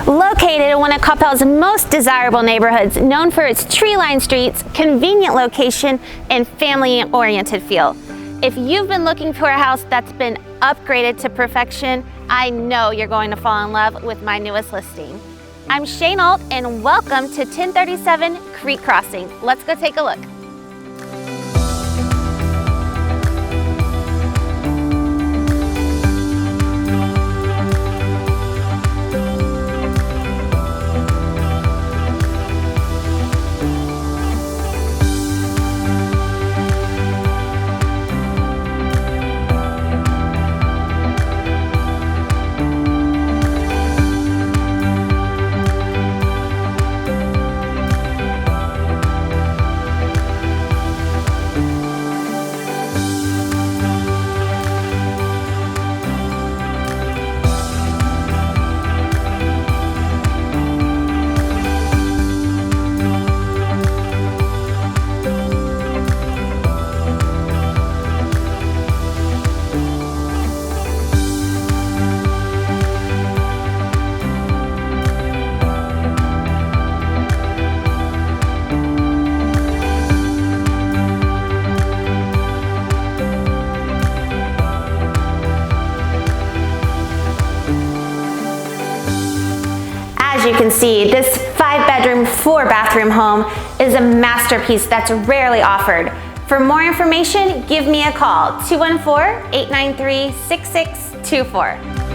Located in one of Coppell's most desirable neighborhoods, known for its tree-lined streets, convenient location, and family-oriented feel. If you've been looking for a house that's been upgraded to perfection, I know you're going to fall in love with my newest listing. I'm Shay Nault, and welcome to 1037 Creek Crossing. Let's go take a look. As you can see, this 5-bedroom, 4-bathroom home is a masterpiece that's rarely offered. For more information, give me a call, 214-893-6624.